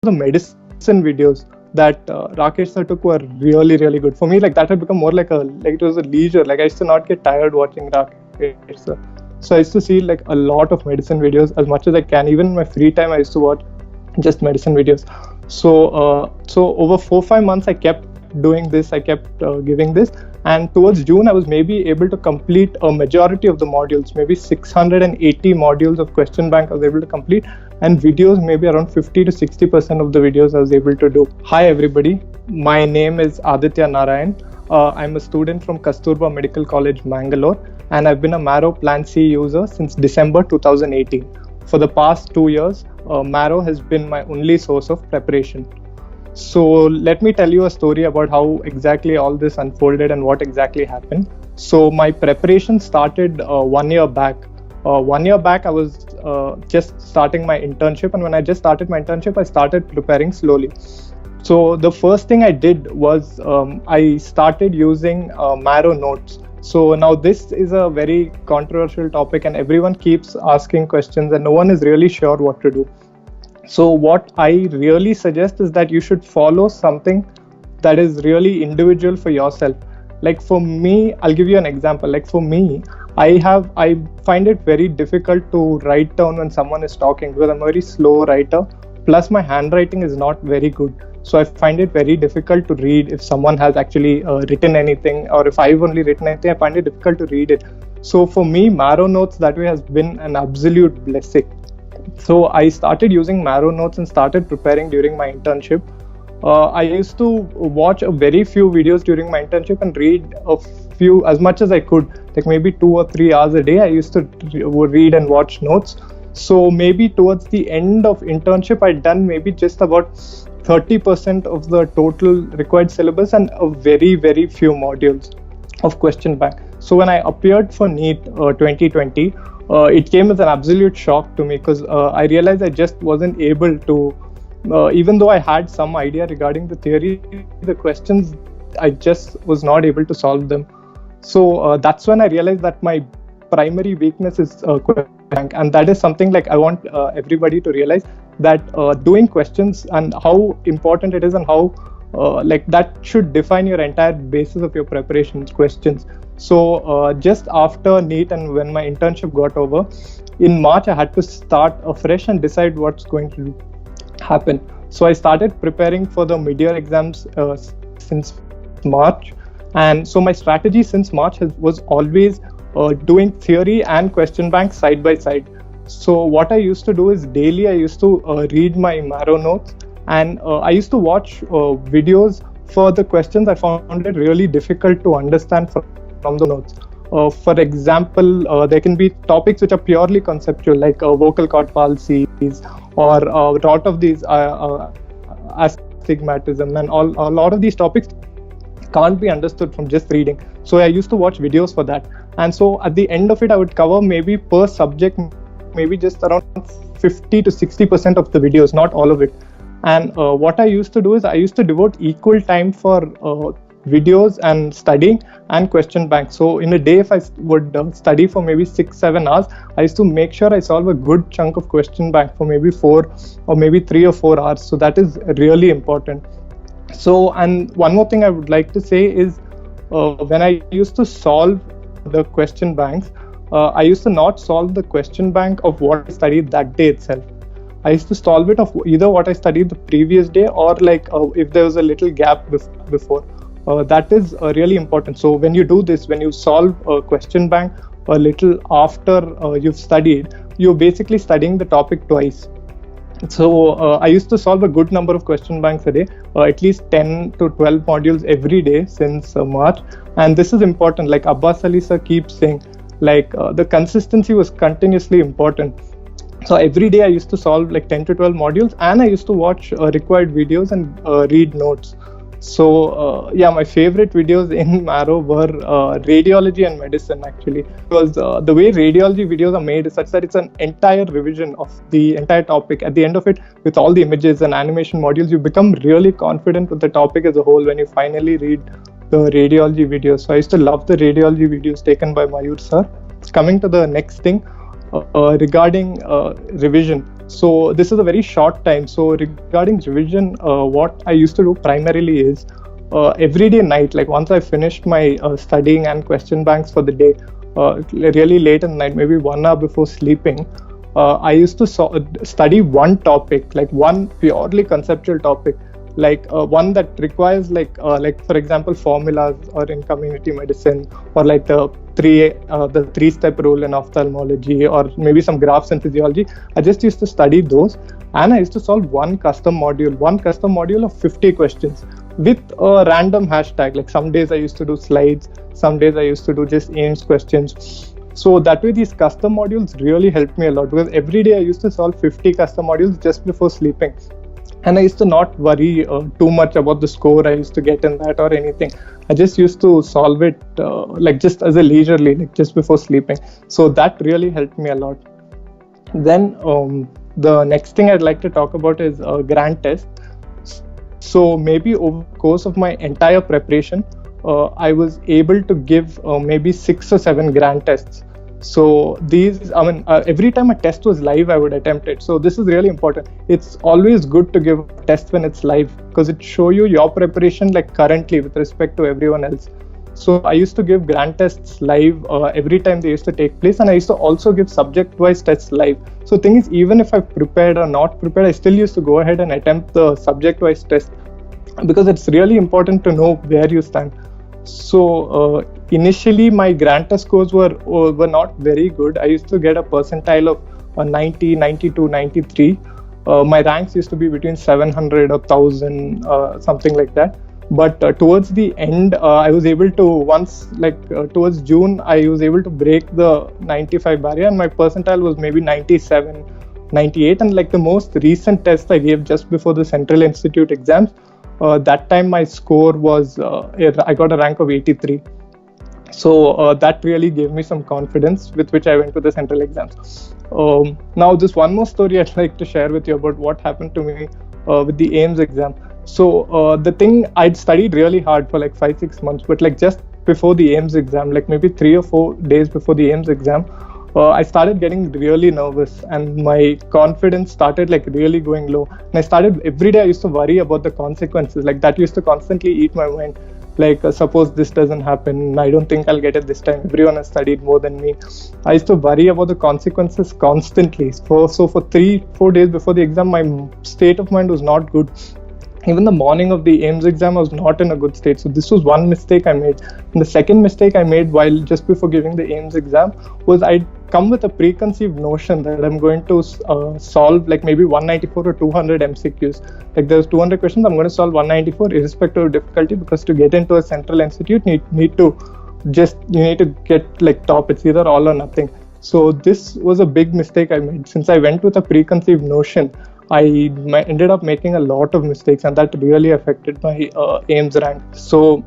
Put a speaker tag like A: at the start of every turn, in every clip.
A: the medicine videos that Rakesh sir took were really, really good. For me, like that had become more like it was a leisure. Like I used to not get tired watching Rakesh sir. So I used to see like a lot of medicine videos as much as I can. Even in my free time, I used to watch just medicine videos. So over 4-5 months, I kept doing this. I kept giving this, and towards June, I was maybe able to complete a majority of the modules, maybe 680 modules of question bank I was able to complete, and videos maybe around 50 to 60% of the videos I was able to do. Hi everybody, my name is Aditya Narayan. I'm a student from Kasturba Medical College, Mangalore, and I've been a Marrow Plan C user since December 2018. For the past 2 years, Marrow has been my only source of preparation. So let me tell you a story about how exactly all this unfolded and what exactly happened. So my preparation started 1 year back. 1 year back, I was just starting my internship, and when I just started my internship, I started preparing slowly. So the first thing I did was I started using Marrow Notes. So now this is a very controversial topic, and everyone keeps asking questions, and no one is really sure what to do. So what I really suggest is that you should follow something that is really individual for yourself. Like for me, I'll give you an example. Like for me, I find it very difficult to write down when someone is talking because I'm a very slow writer. Plus my handwriting is not very good. So I find it very difficult to read if someone has actually written anything, or if I've only written anything, I find it difficult to read it. So for me, Marrow Notes that way has been an absolute blessing. So I started using Marrow Notes and started preparing during my internship. I used to watch a very few videos during my internship and read a few as much as I could, like maybe 2 or 3 hours a day. I used to read and watch notes. So maybe towards the end of internship, I'd done maybe just about 30% of the total required syllabus and a very, very few modules of question bank. So when I appeared for NEET 2020, it came as an absolute shock to me because I realized I just wasn't able to, even though I had some idea regarding the theory, the questions, I just was not able to solve them. So that's when I realized that my primary weakness is question bank, and that is something like I want everybody to realize that doing questions and how important it is, and how like that should define your entire basis of your preparations, questions. So just after NEET and when my internship got over, in March I had to start afresh and decide what's going to happen. So I started preparing for the mid-year exams since March, and so my strategy since March was always doing theory and question bank side by side. So what I used to do is daily I used to read my Marrow Notes, and I used to watch videos for the questions. I found it really difficult to understand from the notes. For example, there can be topics which are purely conceptual, like vocal cord palsies, or a lot of these astigmatism, and a lot of these topics can't be understood from just reading. So I used to watch videos for that, and so at the end of it, I would cover maybe per subject, maybe just around 50 to 60% of the videos, not all of it. And what I used to do is I used to devote equal time for videos and studying and question bank. So in a day, if I would study for maybe 6-7 hours, I used to make sure I solve a good chunk of question bank for maybe 4 or maybe 3 or 4 hours. So that is really important. So, and one more thing I would like to say is when I used to solve the question banks, I used to not solve the question bank of what I studied that day itself. I used to solve it of either what I studied the previous day, or like if there was a little gap before. That is really important. So when you do this, when you solve a question bank a little after you've studied, you're basically studying the topic twice. So I used to solve a good number of question banks a day, at least 10 to 12 modules every day since March. And this is important. Like Abbas Ali sir keeps saying, like the consistency was continuously important. So every day I used to solve like 10 to 12 modules, and I used to watch required videos and read notes. So yeah, my favorite videos in Marrow were radiology and medicine, actually, because the way radiology videos are made is such that it's an entire revision of the entire topic. At the end of it, with all the images and animation modules, you become really confident with the topic as a whole when you finally read the radiology videos. So I used to love the radiology videos taken by Mayur sir. Coming to the next thing, regarding revision. So this is a very short time. So regarding revision, what I used to do primarily is every day night, like once I finished my studying and question banks for the day, really late in the night, maybe 1 hour before sleeping, I used to study one topic, like one purely conceptual topic, like one that requires like for example formulas, or in community medicine, or like the three-step rule in ophthalmology, or maybe some graphs in physiology. I just used to study those, and I used to solve one custom module of 50 questions with a random hashtag. Like some days I used to do slides, some days I used to do just AIMS questions. So that way these custom modules really helped me a lot, because every day I used to solve 50 custom modules just before sleeping. And I used to not worry too much about the score I used to get in that or anything. I just used to solve it like just as a leisurely, like just before sleeping. So that really helped me a lot. Then the next thing I'd like to talk about is grant test. So maybe over the course of my entire preparation, I was able to give maybe 6 or 7 grant tests. So these, I mean, every time a test was live, I would attempt it. So this is really important. It's always good to give a test when it's live, because it shows you your preparation like currently with respect to everyone else. So I used to give grant tests live every time they used to take place, and I used to also give subject-wise tests live. So thing is, even if I prepared or not prepared, I still used to go ahead and attempt the subject-wise test, because it's really important to know where you stand. So initially my grant test scores were not very good. I used to get a percentile of 90, 92, 93. My ranks used to be between 700 or 1000, something like that. But towards the end, I was able to, towards June, I was able to break the 95 barrier, and my percentile was maybe 97, 98. And like the most recent test I gave just before the Central Institute exams, that time my score was, I got a rank of 83. So that really gave me some confidence, with which I went to the central exams. Now, just one more story I'd like to share with you about what happened to me with the AIMS exam. So the thing, I'd studied really hard for like 5-6 months, but like just before the AIMS exam, like maybe 3 or 4 days before the AIMS exam, I started getting really nervous, and my confidence started like really going low. And I started, every day I used to worry about the consequences. Like that used to constantly eat my mind. Like suppose this doesn't happen, I don't think I'll get it this time. Everyone has studied more than me. I used to worry about the consequences constantly. So for 3-4 days before the exam, my state of mind was not good. Even the morning of the AIMS exam, I was not in a good state. So this was one mistake I made. And the second mistake I made while just before giving the AIMS exam was I'd come with a preconceived notion that I'm going to solve like maybe 194 or 200 MCQs. Like there's 200 questions, I'm going to solve 194 irrespective of difficulty, because to get into a central institute, you need to get like top. It's either all or nothing. So this was a big mistake I made. Since I went with a preconceived notion, I ended up making a lot of mistakes, and that really affected my AIMS rank. So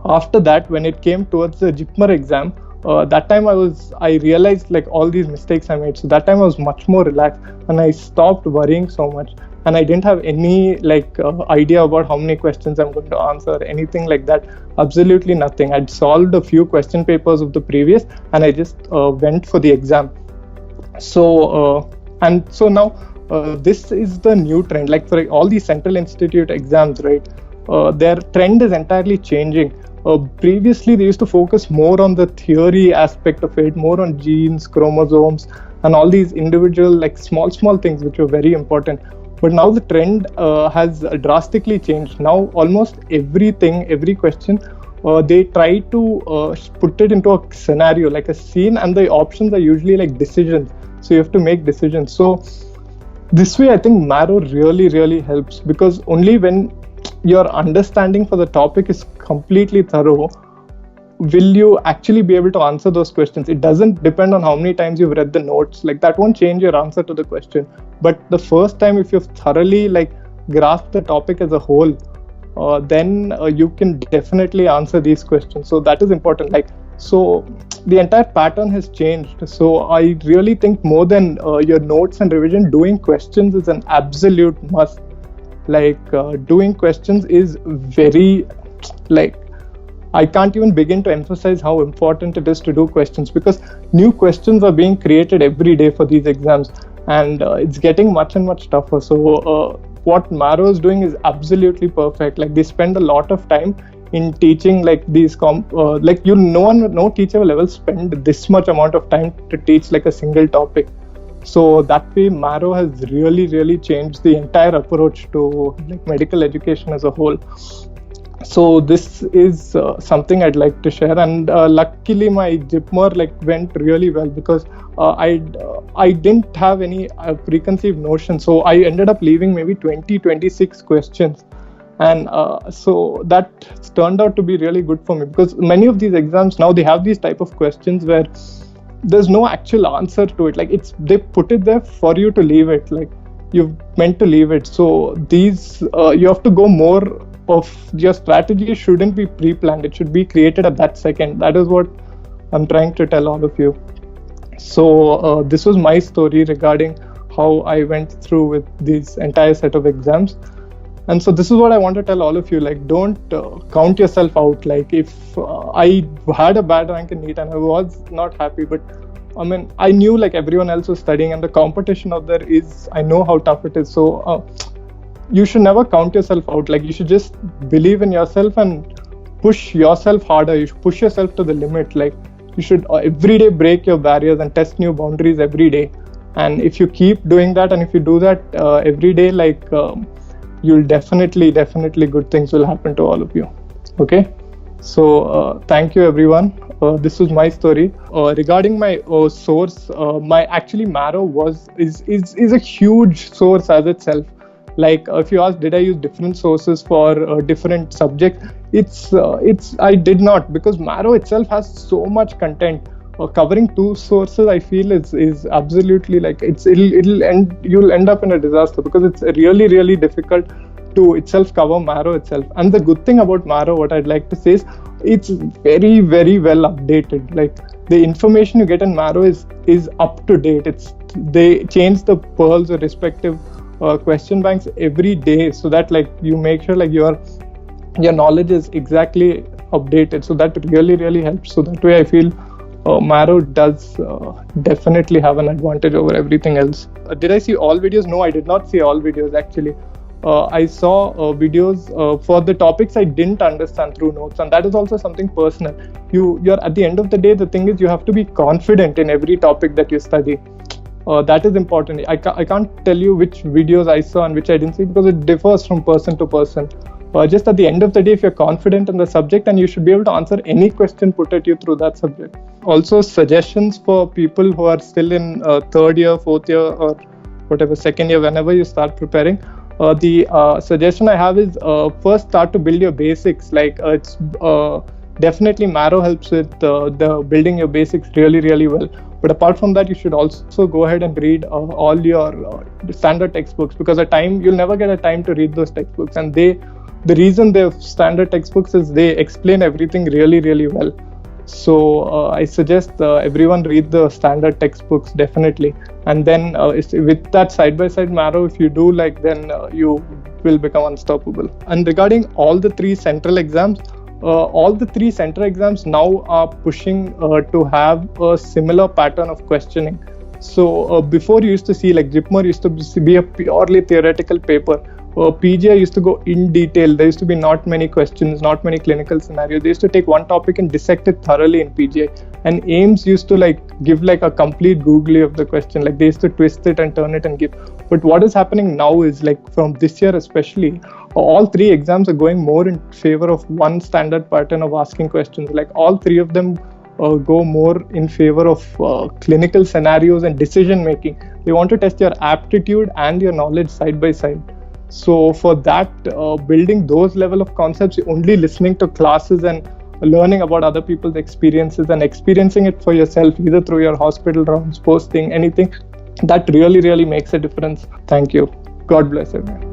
A: after that, when it came towards the JIPMER exam, that time I realized like all these mistakes I made. So that time I was much more relaxed, and I stopped worrying so much. And I didn't have any idea about how many questions I'm going to answer, anything like that. Absolutely nothing. I'd solved a few question papers of the previous, and I just went for the exam. So now this is the new trend. Like for all these Central Institute exams, right? Their trend is entirely changing. Previously, they used to focus more on the theory aspect of it, more on genes, chromosomes, and all these individual like small things which were very important. But now the trend has drastically changed. Now almost every question, they try to put it into a scenario, like a scene, and the options are usually like decisions. So you have to make decisions. So this way, I think Marrow really helps, because only when your understanding for the topic is completely thorough will you actually be able to answer those questions. It doesn't depend on how many times you've read the notes. Like that won't change your answer to the question. But the first time, if you've thoroughly grasped the topic as a whole, then you can definitely answer these questions. So that is important. So the entire pattern has changed. So I really think more than your notes and revision, doing questions is an absolute must. Doing questions is very, I can't even begin to emphasize how important it is to do questions, because new questions are being created every day for these exams. and it's getting much and much tougher. So what Marrow is doing is absolutely perfect. Like they spend a lot of time in teaching like these like no teacher will ever spend this much amount of time to teach like a single topic. So that way Marrow has really changed the entire approach to like medical education as a whole. So this is something I'd like to share, and luckily my JIPMER like went really well, because I didn't have any preconceived notion. So I ended up leaving maybe 26 questions, and so that turned out to be really good for me, because many of these exams now they have these type of questions where there's no actual answer to it. Like they put it there for you to leave it, like you've meant to leave it. So these you have to go more of your strategy shouldn't be pre-planned, it should be created at that second. That is what I'm trying to tell all of you. So this was my story regarding how I went through with this entire set of exams. And so this is what I want to tell all of you, like don't count yourself out. Like if I had a bad rank in NEET and I was not happy, but I mean I knew like everyone else was studying and the competition out there is, I know how tough it is. So you should never count yourself out. Like you should just believe in yourself and push yourself harder. You should push yourself to the limit. Like you should every day break your barriers and test new boundaries every day. And if you keep doing that, and if you do that every day, like you'll definitely good things will happen to all of you. Okay, so thank you everyone. This was my story regarding my source. My actually Marrow is a huge source as itself. Like if you ask, did I use different sources for different subjects? I did not, because Marrow itself has so much content. Covering two sources, I feel is absolutely like you'll end up in a disaster, because it's really difficult to itself cover Marrow itself. And the good thing about Marrow, what I'd like to say is, it's very well updated. Like the information you get in Marrow is up to date. They change the pearls or respective question banks every day, so that like you make sure like your knowledge is exactly updated. So that really helps. So that way I feel Marrow does definitely have an advantage over everything else. Did I see all videos? No, I did not see all videos actually. I saw videos for the topics I didn't understand through notes, and that is also something personal. You're at the end of the day, the thing is you have to be confident in every topic that you study. That is important. I can't tell you which videos I saw and which I didn't see, because it differs from person to person. Just at the end of the day, if you're confident in the subject, and you should be able to answer any question put at you through that subject. Also, suggestions for people who are still in third year, fourth year, or whatever, second year, whenever you start preparing. The suggestion I have is first start to build your basics. Like it's definitely Marrow helps with the building your basics really well. But apart from that, you should also go ahead and read all your standard textbooks, because you'll never get a time to read those textbooks. And the reason they're standard textbooks is they explain everything really well. So I suggest everyone read the standard textbooks definitely. And then with that side-by-side Marrow, if you do, like, then you will become unstoppable. And regarding all the three central exams, now are pushing to have a similar pattern of questioning. So before you used to see, like, JIPMER used to be a purely theoretical paper. PGI used to go in detail. There used to be not many questions, not many clinical scenarios. They used to take one topic and dissect it thoroughly in PGI. And AIMS used to give a complete googly of the question. Like they used to twist it and turn it and give. But what is happening now is, from this year especially, all three exams are going more in favor of one standard pattern of asking questions. Like all three of them go more in favor of clinical scenarios and decision making. They want to test your aptitude and your knowledge side by side. So for that, building those level of concepts, only listening to classes and learning about other people's experiences and experiencing it for yourself, either through your hospital rounds, posting, anything, that really makes a difference. Thank you. God bless everyone.